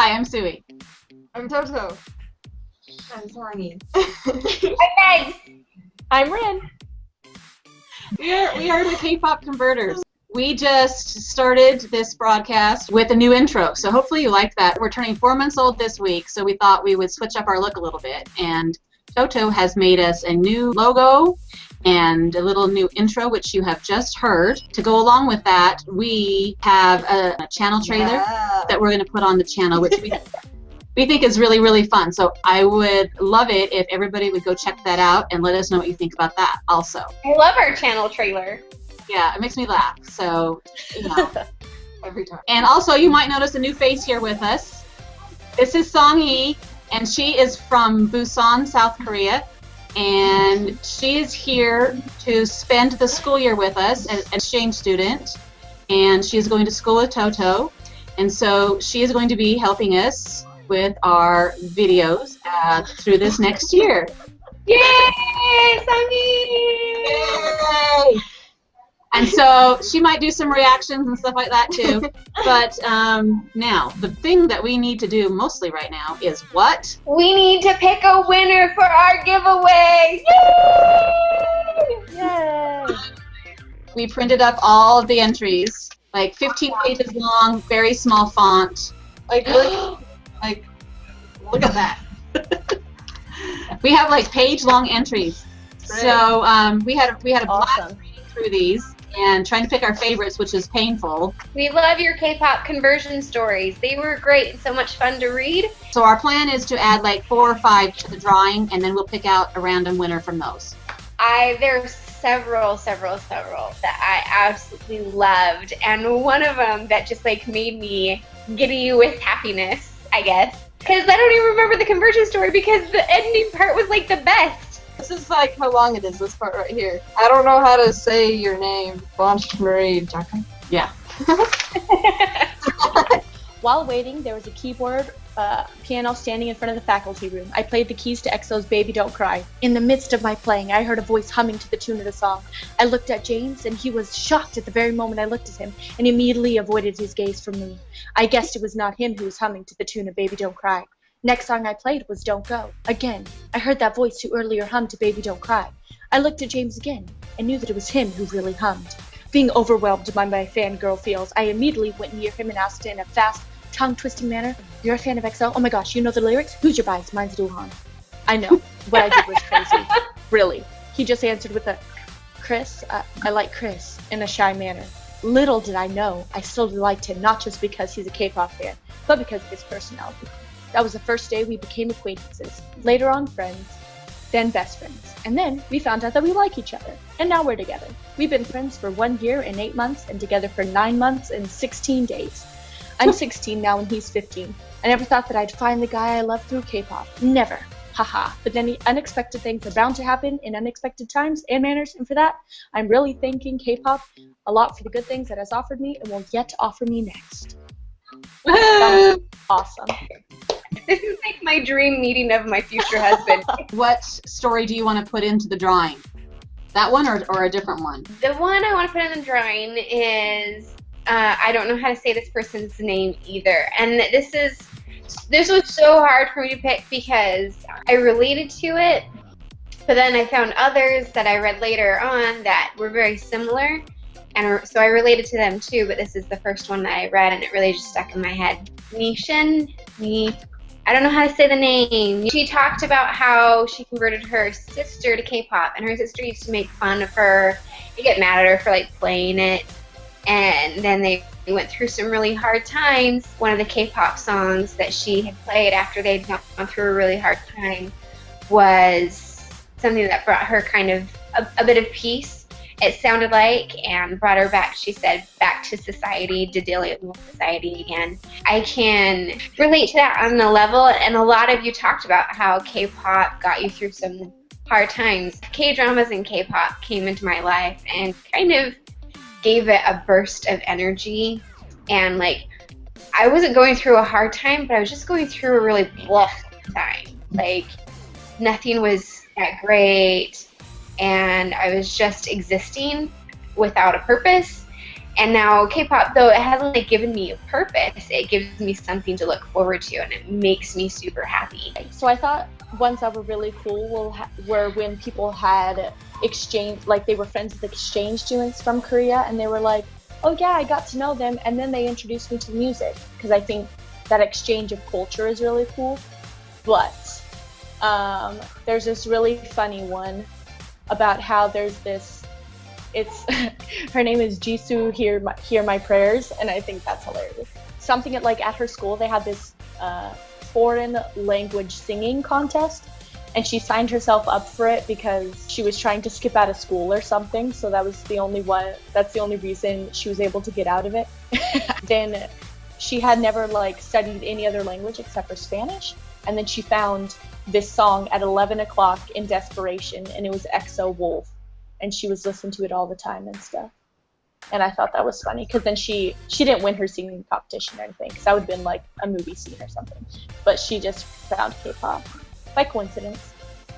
Hi, I'm Sui. I'm Toto. I'm Tony. Hi, guys. I'm Rin. We are the Kpop Konverters. We just started this broadcast with a new intro, so hopefully you liked that. We're turning 4 months old this week, so we thought we would switch up our look a little bit. And Toto has made us a new logo and a little new intro, which you have just heard. To go along with that, we have a channel trailer that we're going to put on the channel, which we think is really, really fun. So I would love it if everybody would go check that out and let us know what you think about that also. I love our channel trailer. Yeah, it makes me laugh. So, every time. And also, you might notice a new face here with us. This is Song-hee, and she is from Busan, South Korea. And she is here to spend the school year with us as an exchange student. And she is going to school with Toto. And so she is going to be helping us with our videos through this next year. Yay, Song-hee! Yay! And so she might do some reactions and stuff like that too. But now, the thing that we need to do mostly right now is what? We need to pick a winner for our giveaway! Yay! Yay! We printed up all of the entries, like 15 pages long, very small font. Like, really? Like, look at that. We have like page-long entries. Great. So we had a blast Awesome. reading through these and trying to pick our favorites, which is painful. We love your K-pop conversion stories. They were great and so much fun to read. So our plan is to add like 4 or 5 to the drawing, and then we'll pick out a random winner from those. There's several that I absolutely loved, and one of them that just like made me giddy with happiness, I guess. Because I don't even remember the conversion story because the ending part was like the best. This is like how long it is, this part right here. I don't know how to say your name. Blanche Marie Jacquin? Yeah. While waiting, there was a keyboard piano standing in front of the faculty room. I played the keys to EXO's Baby Don't Cry. In the midst of my playing, I heard a voice humming to the tune of the song. I looked at James, and he was shocked at the very moment I looked at him, and immediately avoided his gaze from me. I guessed it was not him who was humming to the tune of Baby Don't Cry. Next song I played was Don't Go. Again, I heard that voice who earlier hummed to Baby Don't Cry. I looked at James again, and knew that it was him who really hummed. Being overwhelmed by my fangirl feels, I immediately went near him and asked in a fast, tongue-twisting manner, "You're a fan of EXO? Oh my gosh, you know the lyrics? Who's your bias? Mine's Luhan." I know, what I did was crazy. Really. He just answered with a, "Chris, I like Chris," in a shy manner. Little did I know, I still liked him, not just because he's a K-pop fan, but because of his personality. That was the first day we became acquaintances, later on friends, then best friends. And then we found out that we like each other, and now we're together. We've been friends for 1 year and 8 months, and together for 9 months and 16 days. I'm 16 now and he's 15. I never thought that I'd find the guy I love through K-pop. Never. Haha. But then unexpected things are bound to happen in unexpected times and manners, and for that, I'm really thanking K-pop a lot for the good things that has offered me and will yet to offer me next. That was awesome. This is like my dream meeting of my future husband. What story do you want to put into the drawing? That one or a different one? The one I want to put in the drawing is, I don't know how to say this person's name either. And this was so hard for me to pick because I related to it, but then I found others that I read later on that were very similar. And so I related to them too, but this is the first one that I read and it really just stuck in my head. I don't know how to say the name. She talked about how she converted her sister to K-pop, and her sister used to make fun of her and get mad at her for like playing it. And then they went through some really hard times. One of the K-pop songs that she had played after they'd gone through a really hard time was something that brought her kind of a bit of peace, it sounded like, and brought her back, she said, back to society, to dealing with society again. I can relate to that on a level, and a lot of you talked about how K-pop got you through some hard times. K-dramas and K-pop came into my life and kind of gave it a burst of energy, and like, I wasn't going through a hard time, but I was just going through a really blah time. Like, nothing was that great, and I was just existing without a purpose. And now K-pop, though it hasn't like given me a purpose, it gives me something to look forward to, and it makes me super happy. So I thought ones that were really cool were when people had exchange, like they were friends with exchange students from Korea, and they were like, oh yeah, I got to know them, and then they introduced me to the music, because I think that exchange of culture is really cool. But there's this really funny one about how there's this, it's her name is Jisoos, hear my prayers, and I think that's hilarious. Something at her school, they had this foreign language singing contest, and she signed herself up for it because she was trying to skip out of school or something, so that's the only reason she was able to get out of it. Then she had never studied any other language except for Spanish, and then she found this song at 11 o'clock in desperation, and it was EXO Wolf, and she was listening to it all the time and stuff. And I thought that was funny, because then she didn't win her singing competition or anything, because that would have been like a movie scene or something. But she just found K-pop by coincidence.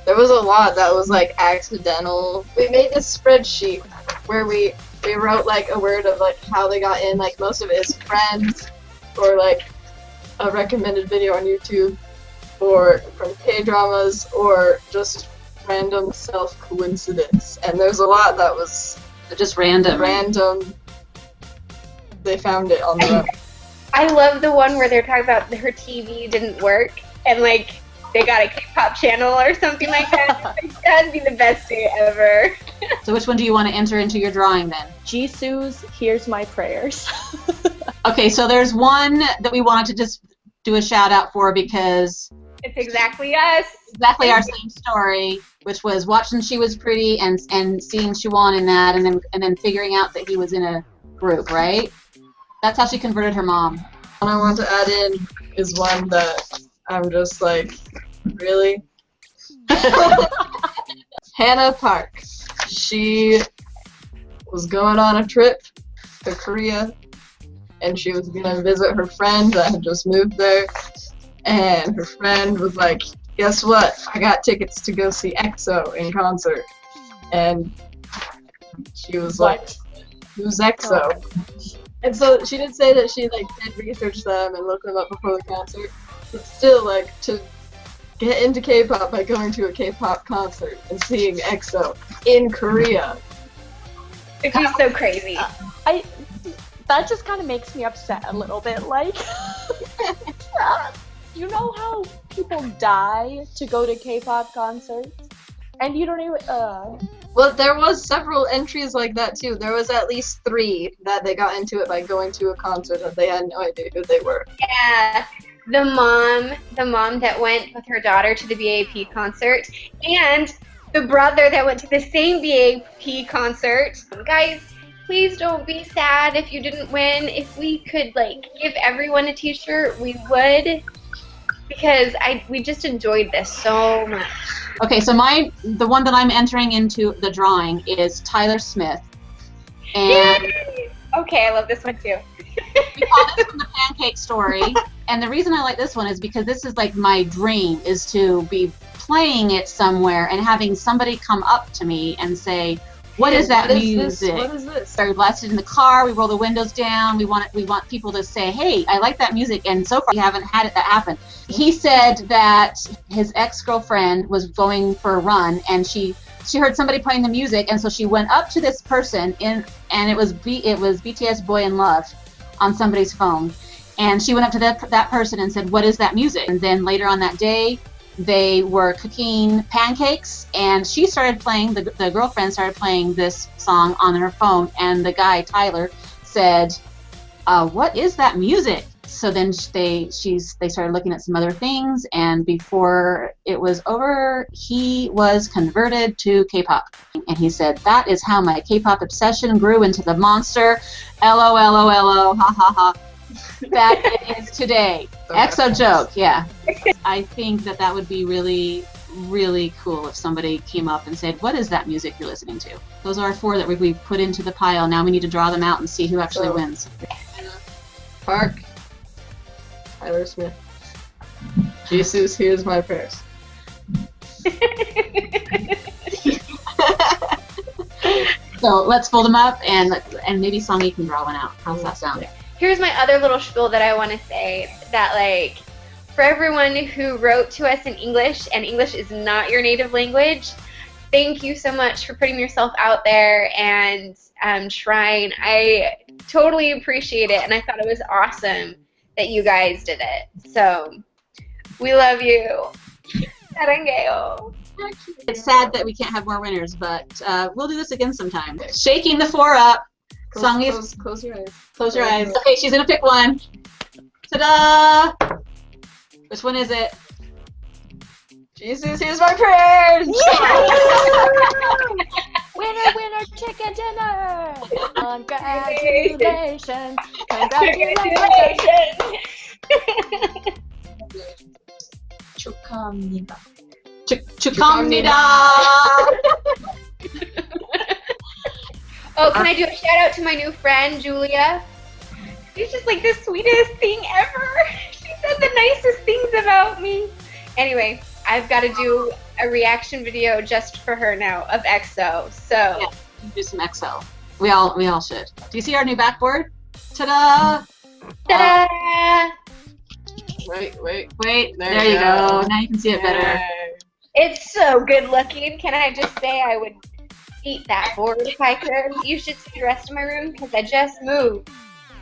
There was a lot that was like accidental. We made this spreadsheet where we wrote like a word of like how they got in. Like most of it is friends, or like a recommended video on YouTube, or from K-dramas, or just random self-coincidence. And there's a lot that was just random. They found it on the web. I love the one where they're talking about her TV didn't work, and like they got a K-pop channel or something like that. That'd be the best day ever. So which one do you want to enter into your drawing then? Jisoos, here's my prayers. Okay, so there's one that we wanted to just do a shout out for, because it's exactly us. Exactly our same story, which was watching She Was Pretty and seeing Siwon in that, and then figuring out that he was in a group, right? That's how she converted her mom. One I want to add in is one that I'm just like, really? Hannah Park. She was going on a trip to Korea, and she was gonna visit her friend that had just moved there, and her friend was like, guess what? I got tickets to go see EXO in concert. And she was like, who's EXO? And so she did say that she like did research them and look them up before the concert, but still like to get into K-pop by going to a K-pop concert and seeing EXO in Korea. It's just so crazy. That just kind of makes me upset a little bit, like, you know how people die to go to K-pop concerts? And you don't even, Well, there was several entries like that too. There was at least 3 that they got into it by going to a concert that they had no idea who they were. Yeah, the mom that went with her daughter to the BAP concert, and the brother that went to the same BAP concert. Guys, please don't be sad if you didn't win. If we could give everyone a t-shirt, we would, because we just enjoyed this so much. Okay, so the one that I'm entering into the drawing is Tyler Smith. And Yay! Okay, I love this one too. we call this one the pancake story. And the reason I like this one is because this is like my dream, is to be playing it somewhere and having somebody come up to me and say, what is that music? What is this? We blast it in the car, we roll the windows down, we want people to say, hey, I like that music, and so far we haven't had that happen. He said that his ex-girlfriend was going for a run, and she heard somebody playing the music, and so she went up to this person, and it was BTS Boy in Love on somebody's phone. And she went up to that person and said, what is that music? And then later on that day, they were cooking pancakes, and she started playing, the girlfriend started playing this song on her phone, and the guy, Tyler, said, what is that music? So then they started looking at some other things, and before it was over, he was converted to K-pop. And he said, that is how my K-pop obsession grew into the monster, LOLOLO, ha ha ha, that it is today. EXO joke, yeah. I think that would be really, really cool if somebody came up and said, what is that music you're listening to? Those are 4 that we've put into the pile. Now we need to draw them out and see who actually wins. Park, Tyler Smith, Jisoos, here's my prayers. So let's fold them up and maybe Songy can draw one out. How's that sound? Here's my other little spiel that I want to say, that like for everyone who wrote to us in English and English is not your native language, thank you so much for putting yourself out there and trying. I totally appreciate it, and I thought it was awesome that you guys did it. So we love you. Sarangeo. It's sad that we can't have more winners, but we'll do this again sometime. Shaking the 4 up. Songy's Close your eyes. close your eyes. Okay, she's gonna pick one. Ta-da! Which one is it? Jesus, here's my prayers! Winner, winner, chicken dinner! Congratulations! Congratulations! 축하합니다. 축하합니다! Oh, can I do a shout out to my new friend, Julia? She's just like the sweetest thing ever. She said the nicest things about me. Anyway, I've got to do a reaction video just for her now of EXO. So Yeah, do some EXO. We all should. Do you see our new backboard? Ta-da! ta-da! Wait. Wait, There there you you go. go. Now you can see it better. It's so good looking. Can I just say I would eat that board if I could? You should see the rest of my room because I just moved.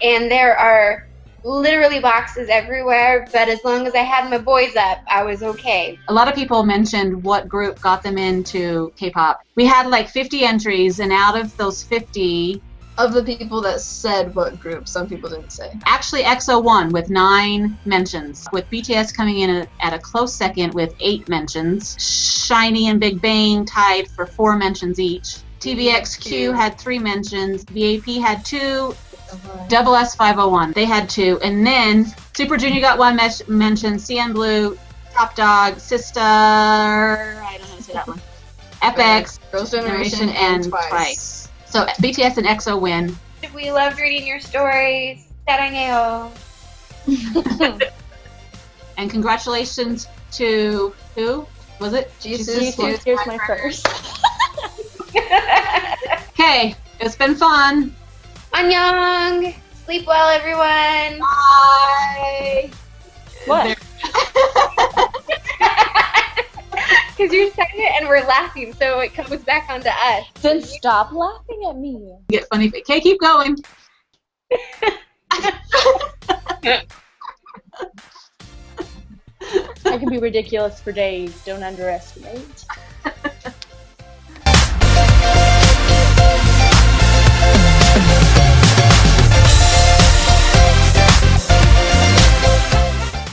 And there are literally boxes everywhere, but as long as I had my boys up, I was okay. A lot of people mentioned what group got them into K-pop. We had like 50 entries, and out of those 50, Of the people that said what group, some people didn't say. actually EXO won with 9 mentions, with BTS coming in at a close second with 8 mentions. SHINee and Big Bang tied for 4 mentions each. TVXQ had 3 mentions. VAP had 2. Double S501, they had 2. And then Super Junior got 1 mention. CN Blue, Top Dog, Sister, I don't know how to say that one. FX, Girls' Generation, and Twice. So BTS and EXO win. We loved reading your stories. Sarangeo. And congratulations to who? Was it? Jesus, Here's my first. Okay, it's been fun. Annyeong. Sleep well, everyone. Bye. What? Because you're saying it and we're laughing, so it comes back onto us. Then stop laughing at me. Get funny. Okay, keep going. I can be ridiculous for days. Don't underestimate.